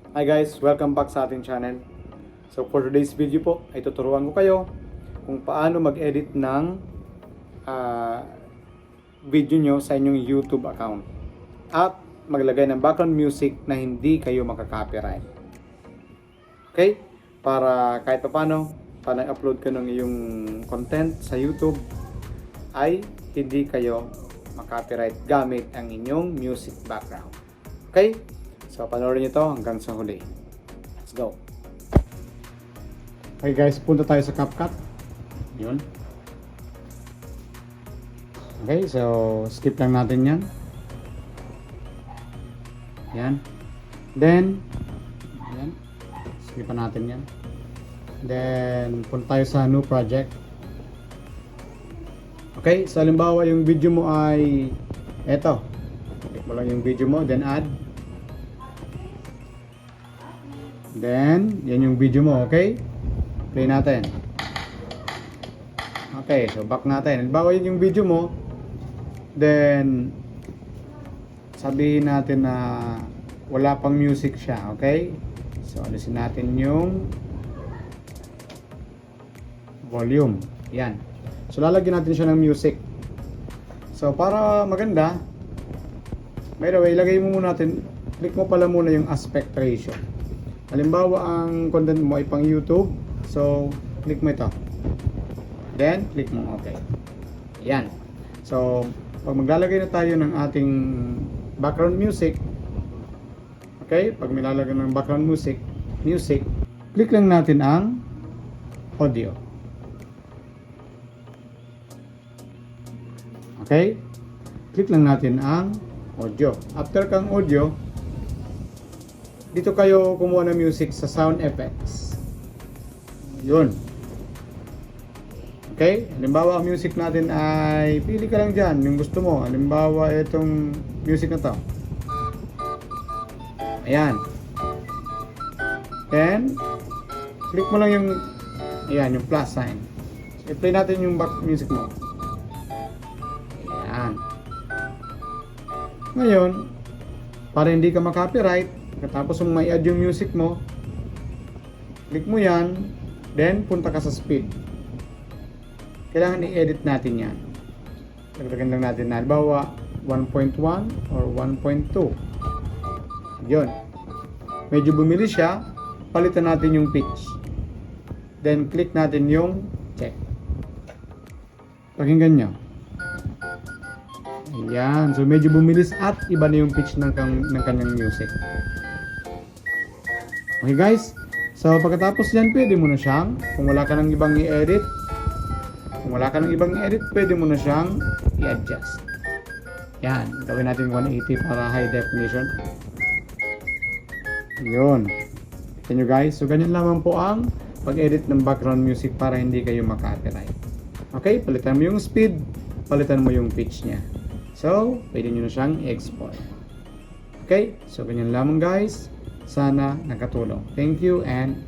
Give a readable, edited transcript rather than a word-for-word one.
Hi guys, welcome back sa ating channel. So for today's video po, ay tuturuan ko kayo kung paano mag-edit ng video nyo sa inyong YouTube account at maglagay ng background music na hindi kayo makaka-copyright. Okay? Para kahit paano, upload ka ng iyong content sa YouTube ay hindi kayo makaka-copyright gamit ang inyong music background. Okay? So, panoorin nyo to hanggang sa huli. Let's go! Okay guys, punta tayo sa CapCut. Yun. Okay, so skip lang natin yan. Yan. Then, yan. Skipan natin yan. Then, punta tayo sa new project. Okay, so halimbawa yung video mo ay eto. Click mo lang yung video mo, then add. Then, yan yung video mo, okay? Play natin. Okay, so back natin. Halimbawa yun yung video mo, then, sabihin natin na wala pang music siya, okay? So, alisin natin yung volume. Yan. So, lalagyan natin siya ng music. So, para maganda, by the way, ilagay mo muna natin, click mo pala muna yung aspect ratio. Halimbawa, ang content mo ay pang YouTube. So, click mo ito. Then, click mo OK. Yan. So, pag maglalagay na tayo ng ating background music, okay? Pag nilalagay ng background music, click lang natin ang audio. Okay? Click lang natin ang audio. After kang audio, dito kayo kumuha ng music sa sound effects. Yun. Okay? Halimbawa, ang music natin ay pili ka lang dyan, yung gusto mo. Halimbawa, itong music na to. Ayan. Then, click mo lang yung ayan, yung plus sign. So, i-play natin yung back music mo. Ayan. Ngayon, para hindi ka makopyright, tapos kung may add yung music mo, click mo yan, then punta ka sa speed. Kailangan i-edit natin yan. Lagdagan lang natin na halimbawa 1.1 or 1.2. Yun. Medyo bumili siya, palitan natin yung pitch. Then click natin yung check. Pakinggan nyo. Ayan. So medyo bumilis at iba na yung pitch ng kanyang music. Okay guys, so pagkatapos yan, pwede mo na siyang, kung wala ka nang ibang i-edit, pwede mo na siyang i-adjust. Yan, gawin natin 180 para high definition. Yun. Kita nyo guys, so ganyan lamang po ang pag-edit ng background music para hindi kayo maka-copyright. Okay, palitan mo yung speed, palitan mo yung pitch niya. So, pwede nyo na siyang i-export. Okay, so ganyan lamang guys. Sana nakatulong. Thank you and